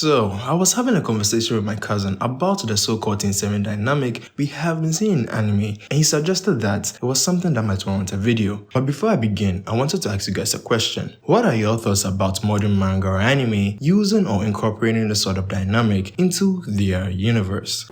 So, I was having a conversation with my cousin about the so-called Team 7 dynamic we have been seeing in anime, and he suggested that it was something that might warrant a video. But before I begin, I wanted to ask you guys a question. What are your thoughts about modern manga or anime using or incorporating this sort of dynamic into their universe?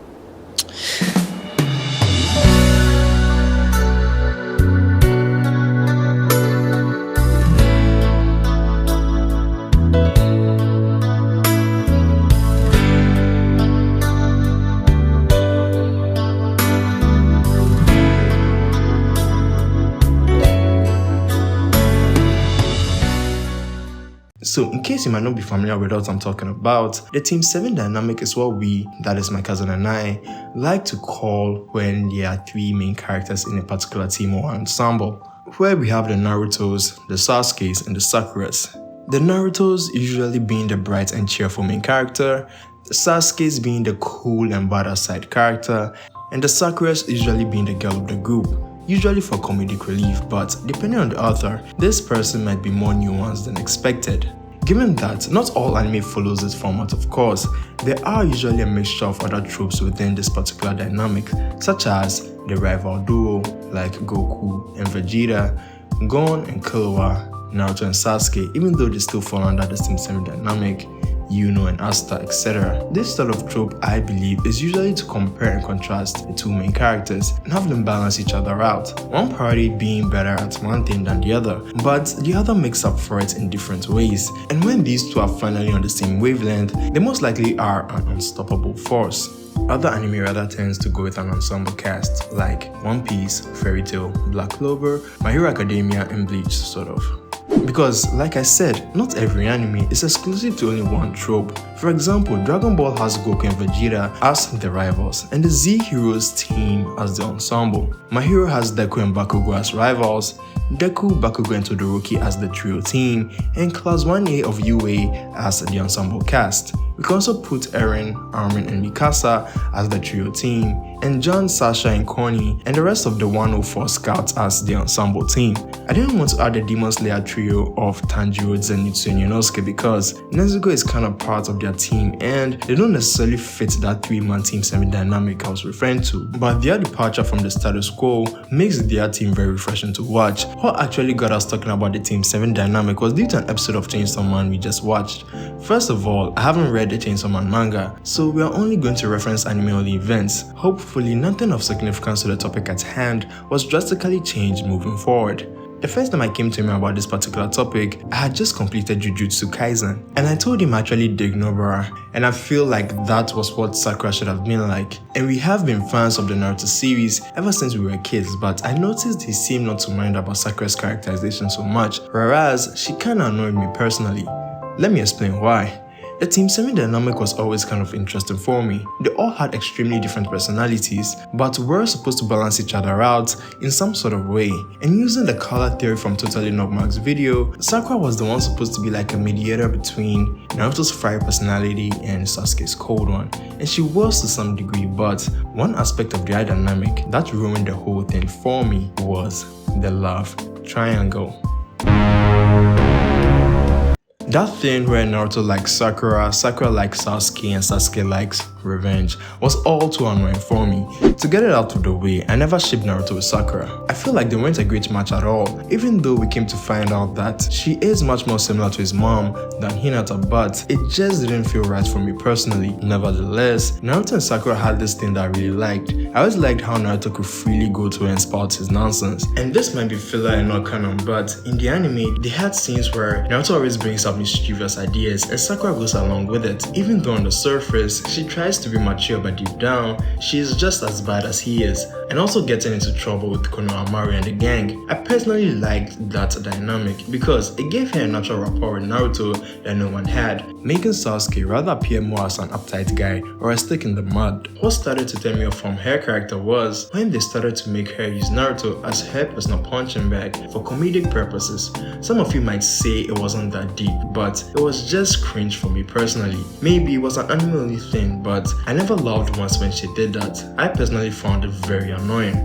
So, in case you might not be familiar with what I'm talking about, the Team 7 dynamic is what we, that is my cousin and I, like to call when there are three main characters in a particular team or ensemble, where we have the Narutos, the Sasukes, and the Sakuras. The Narutos usually being the bright and cheerful main character, the Sasukes being the cool and badass side character, and the Sakuras usually being the girl of the group, usually for comedic relief, but depending on the author, this person might be more nuanced than expected. Given that not all anime follows this format, of course, there are usually a mixture of other tropes within this particular dynamic, such as the rival duo like Goku and Vegeta, Gon and Killua, Naruto and Sasuke, even though they still fall under the Team 7 dynamic, Yuno and Asta, etc. This sort of trope, I believe, is usually to compare and contrast the two main characters and have them balance each other out, one party being better at one thing than the other, but the other makes up for it in different ways. And when these two are finally on the same wavelength, they most likely are an unstoppable force. Other anime rather tends to go with an ensemble cast, like One Piece, Fairy Tail, Black Clover, My Hero Academia, and Bleach, sort of. Because, like I said, not every anime is exclusive to only one trope. For example, Dragon Ball has Goku and Vegeta as the rivals, and the Z Heroes team as the ensemble. My Hero has Deku and Bakugo as rivals, Deku, Bakugo and Todoroki as the trio team, and Class 1A of UA as the ensemble cast. We can also put Eren, Armin, and Mikasa as the trio team, and John, Sasha, and Connie, and the rest of the 104 Scouts as the ensemble team. I didn't want to add the Demon Slayer trio of Tanjiro, Zenitsu, and Inosuke because Nezuko is kind of part of their team and they don't necessarily fit that three-man Team 7 dynamic I was referring to. But their departure from the status quo makes their team very refreshing to watch. What actually got us talking about the Team 7 dynamic was due to an episode of Chainsaw Man we just watched. First of all, I haven't read the Chainsaw Man manga, so we are only going to reference anime-only events. Hopefully, nothing of significance to the topic at hand was drastically changed moving forward. The first time I came to him about this particular topic, I had just completed Jujutsu Kaisen, and I told him I actually dig Nobara, and I feel like that was what Sakura should have been like. And we have been fans of the Naruto series ever since we were kids, but I noticed he seemed not to mind about Sakura's characterization so much, whereas she kinda annoyed me personally. Let me explain why. The Team 7 dynamic was always kind of interesting for me. They all had extremely different personalities, but were supposed to balance each other out in some sort of way. And using the color theory from Totally Not Mark's video, Sakura was the one supposed to be like a mediator between Naruto's fire personality and Sasuke's cold one. And she was to some degree, but one aspect of their dynamic that ruined the whole thing for me was the love triangle. That thing where Naruto likes Sakura, Sakura likes Sasuke, and Sasuke likes revenge was all too annoying for me. To get it out of the way, I never shipped Naruto with Sakura. I feel like they weren't a great match at all, even though we came to find out that she is much more similar to his mom than Hinata, but it just didn't feel right for me personally. Nevertheless, Naruto and Sakura had this thing that I really liked. I always liked how Naruto could freely go to her and spout his nonsense. And this might be filler and not canon, but in the anime, they had scenes where Naruto always brings up mischievous ideas and Sakura goes along with it. Even though on the surface, she tries to be mature, but deep down, she is just as bad as he is, and also getting into trouble with Konohamaru and the gang. I personally liked that dynamic because it gave her a natural rapport with Naruto that no one had, making Sasuke rather appear more as an uptight guy or a stick in the mud. What started to turn me off from her character was when they started to make her use Naruto as her personal punching bag for comedic purposes. Some of you might say it wasn't that deep, but it was just cringe for me personally. Maybe it was an anime-only thing, but I never loved once when she did that. I personally found it very annoying.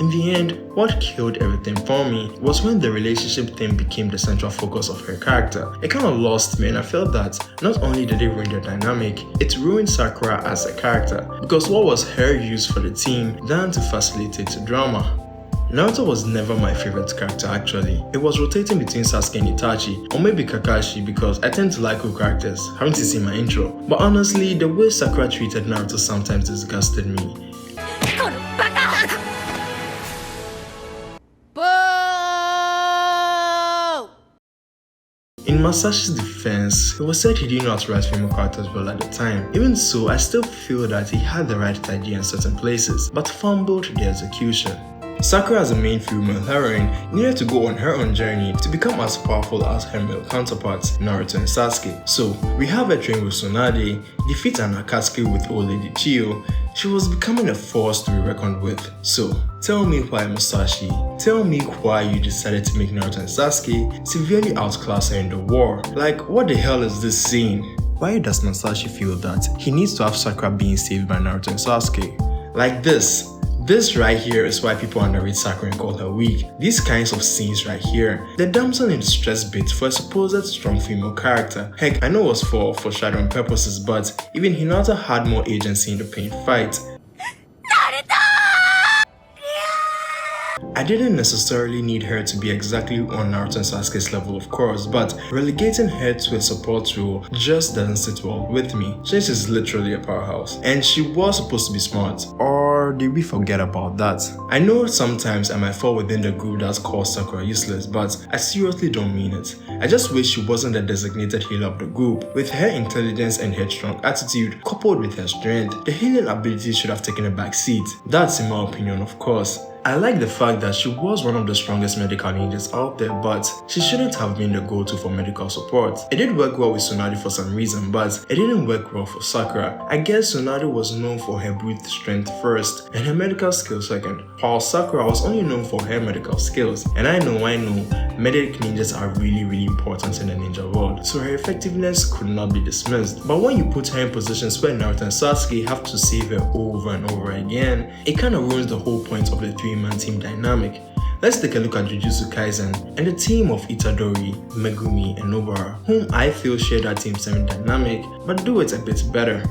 In the end, what killed everything for me was when the relationship thing became the central focus of her character. It kind of lost me, and I felt that not only did it ruin their dynamic, it ruined Sakura as a character, because what was her use for the team than to facilitate the drama? Naruto was never my favorite character actually. It was rotating between Sasuke and Itachi, or maybe Kakashi, because I tend to like cool characters. Haven't you seen my intro? But honestly, the way Sakura treated Naruto sometimes disgusted me. In Masashi's defense, it was said he didn't know how to write female characters well at the time. Even so, I still feel that he had the right idea in certain places, but fumbled the execution. Sakura as a main female heroine needed to go on her own journey to become as powerful as her male counterparts, Naruto and Sasuke. So, we have her train with Tsunade, defeat an Akatsuki with old lady Chiyo. She was becoming a force to be reckoned with. So, tell me why Masashi, tell me why you decided to make Naruto and Sasuke severely outclass her in the war. Like, what the hell is this scene? Why does Masashi feel that he needs to have Sakura being saved by Naruto and Sasuke? Like this. This right here is why people underrate Sakura and call her weak. These kinds of scenes right here, the damsel in distress bit for a supposed strong female character. Heck, I know it was for foreshadowing purposes, but even Hinata had more agency in the pain fight. I didn't necessarily need her to be exactly on Naruto and Sasuke's level, of course, but relegating her to a support role just doesn't sit well with me, since she's literally a powerhouse. And she was supposed to be smart. Or did we forget about that? I know sometimes I might fall within the group that calls Sakura useless, but I seriously don't mean it. I just wish she wasn't the designated healer of the group. With her intelligence and headstrong attitude, coupled with her strength, the healing ability should have taken a back seat. That's in my opinion, of course. I like the fact that she was one of the strongest medical ninjas out there, but she shouldn't have been the go-to for medical support. It did work well with Tsunade for some reason, but it didn't work well for Sakura. I guess Tsunade was known for her brute strength first, and her medical skills second, while Sakura was only known for her medical skills. And I know, medic ninjas are really important in the ninja world, so her effectiveness could not be dismissed. But when you put her in positions where Naruto and Sasuke have to save her over and over again, it kind of ruins the whole point of the three-man team dynamic. Let's take a look at Jujutsu Kaisen and the team of Itadori, Megumi, and Nobara, whom I feel share that Team 7 dynamic, but do it a bit better.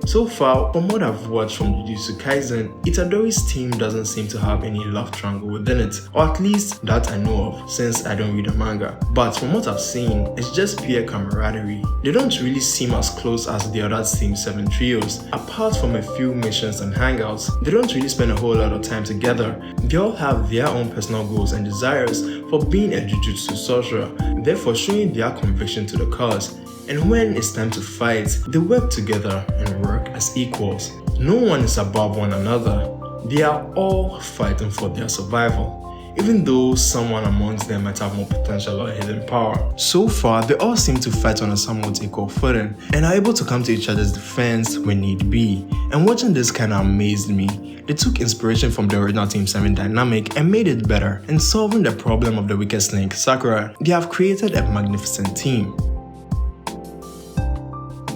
So far, from what I've watched from Jujutsu Kaisen, Itadori's team doesn't seem to have any love triangle within it, or at least that I know of, since I don't read the manga. But from what I've seen, it's just pure camaraderie. They don't really seem as close as the other Team 7 trios. Apart from a few missions and hangouts, they don't really spend a whole lot of time together. They all have their own personal goals and desires for being a Jujutsu sorcerer, therefore showing their conviction to the cause. And when it's time to fight, they work together and work as equals. No one is above one another. They are all fighting for their survival, even though someone amongst them might have more potential or hidden power. So far, they all seem to fight on a somewhat equal footing and are able to come to each other's defense when need be. And watching this kinda amazed me. They took inspiration from the original Team 7 dynamic and made it better. In solving the problem of the weakest link, Sakura, they have created a magnificent team.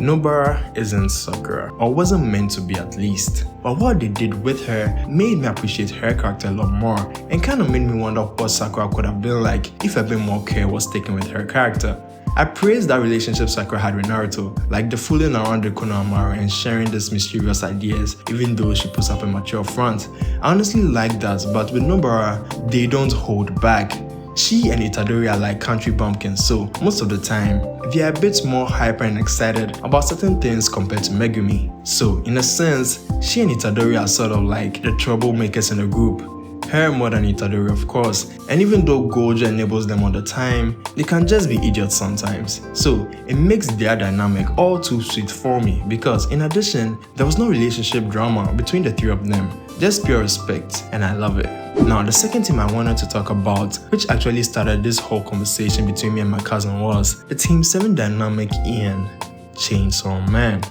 Nobara isn't Sakura, or wasn't meant to be at least. But what they did with her made me appreciate her character a lot more, and kinda made me wonder what Sakura could have been like if a bit more care was taken with her character. I praised that relationship Sakura had with Naruto, like the fooling around the Konohamaru and sharing these mysterious ideas, even though she puts up a mature front. I honestly like that, but with Nobara, they don't hold back. She and Itadori are like country bumpkins, so most of the time, they are a bit more hyper and excited about certain things compared to Megumi. So, in a sense, she and Itadori are sort of like the troublemakers in the group. Her more than Itadori, of course, and even though Gojo enables them all the time, they can just be idiots sometimes. So, it makes their dynamic all too sweet for me because, in addition, there was no relationship drama between the three of them. Just pure respect, and I love it. Now, the second team I wanted to talk about, which actually started this whole conversation between me and my cousin, was the Team 7 dynamic in Chainsaw Man.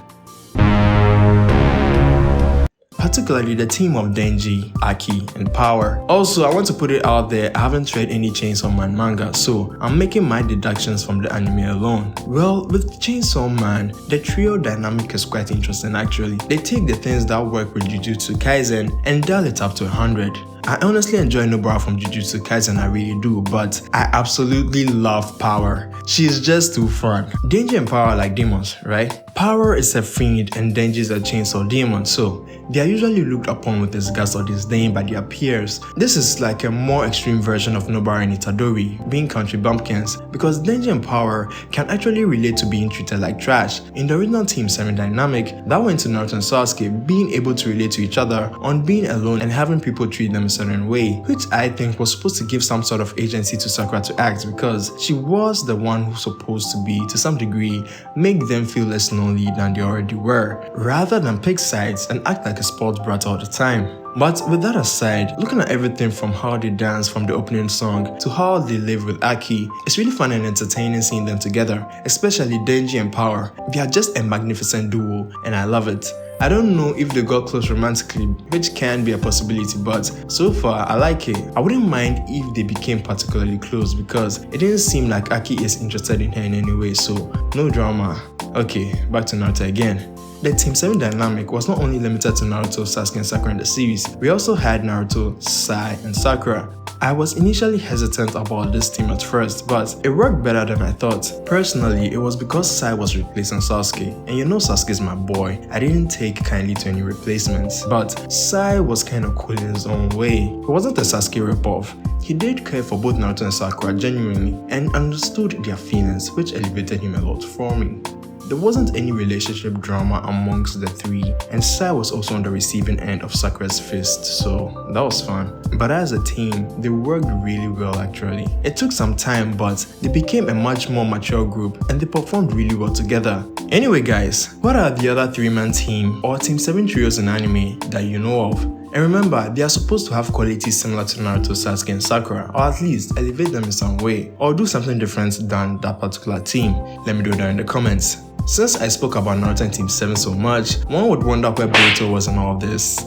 particularly the team of Denji, Aki, and Power. Also, I want to put it out there, I haven't read any Chainsaw Man manga, so I'm making my deductions from the anime alone. Well, with Chainsaw Man, the trio dynamic is quite interesting actually. They take the things that work with Jujutsu Kaisen and dial it up to 100. I honestly enjoy Nobara from Jujutsu Kaisen, I really do, but I absolutely love Power. She's just too fun. Denji and Power are like demons, right? Power is a fiend and Denji is a chainsaw demon, so they are usually looked upon with disgust or disdain by their peers. This is like a more extreme version of Nobara and Itadori, being country bumpkins, because Denji and Power can actually relate to being treated like trash. In the original Team 7 dynamic, that went to Naruto and Sasuke being able to relate to each other on being alone and having people treat them a certain way, which I think was supposed to give some sort of agency to Sakura to act, because she was the one who's supposed to be, to some degree, make them feel less lonely than they already were, rather than pick sides and act like a spoiled brat all the time. But with that aside, looking at everything from how they dance from the opening song to how they live with Aki, it's really fun and entertaining seeing them together, especially Denji and Power. They are just a magnificent duo and I love it. I don't know if they got close romantically, which can be a possibility, but so far I like it. I wouldn't mind if they became particularly close because it didn't seem like Aki is interested in her in any way, so no drama. Okay, back to Naruto again. The Team 7 dynamic was not only limited to Naruto, Sasuke and Sakura in the series, we also had Naruto, Sai and Sakura. I was initially hesitant about this team at first, but it worked better than I thought. Personally, it was because Sai was replacing Sasuke, and you know Sasuke's my boy. I didn't take kindly to any replacements, but Sai was kind of cool in his own way. He wasn't a Sasuke ripoff. He did care for both Naruto and Sakura genuinely, and understood their feelings, which elevated him a lot for me. There wasn't any relationship drama amongst the three, and Sai was also on the receiving end of Sakura's fist, so that was fun. But as a team, they worked really well actually. It took some time, but they became a much more mature group and they performed really well together. Anyway guys, what are the other 3-man team or Team 7 trios in anime that you know of? And remember, they are supposed to have qualities similar to Naruto, Sasuke and Sakura, or at least elevate them in some way, or do something different than that particular team. Let me know down in the comments. Since I spoke about Naruto and Team 7 so much, one would wonder where Boruto was in all of this.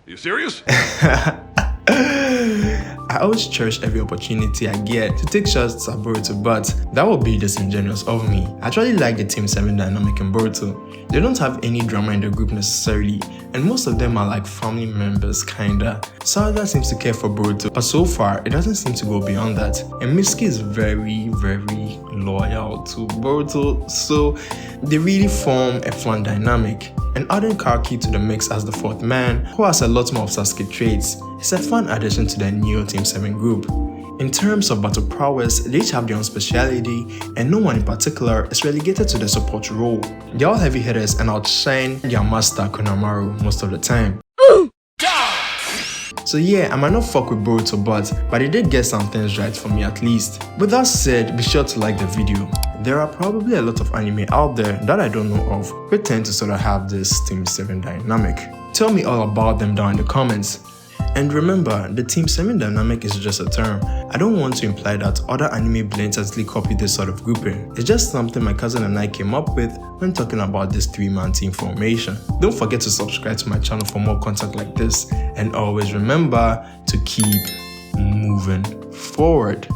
You serious? I always cherish every opportunity I get to take shots at Boruto, but that would be disingenuous of me. I actually like the Team 7 dynamic in Boruto. They don't have any drama in the group necessarily, and most of them are like family members kinda. Sarada seems to care for Boruto, but so far it doesn't seem to go beyond that. And Mitsuki is very loyal to Boruto, so they really form a fun dynamic. And adding Kakashi to the mix as the 4th man, who has a lot more of Sasuke traits, is a fun addition to the new Team 7 group. In terms of battle prowess, they each have their own speciality, and no one in particular is relegated to the support role. They're all heavy hitters and outshine their master Konamaru most of the time. So yeah, I might not fuck with Boruto, but they did get some things right for me at least. With that said, be sure to like the video. There are probably a lot of anime out there that I don't know of, which tend to sort of have this Team 7 dynamic. Tell me all about them down in the comments. And remember, the Team 7 dynamic is just a term. I don't want to imply that other anime blatantly copy this sort of grouping. It's just something my cousin and I came up with when talking about this 3-man team formation. Don't forget to subscribe to my channel for more content like this, and always remember to keep moving forward.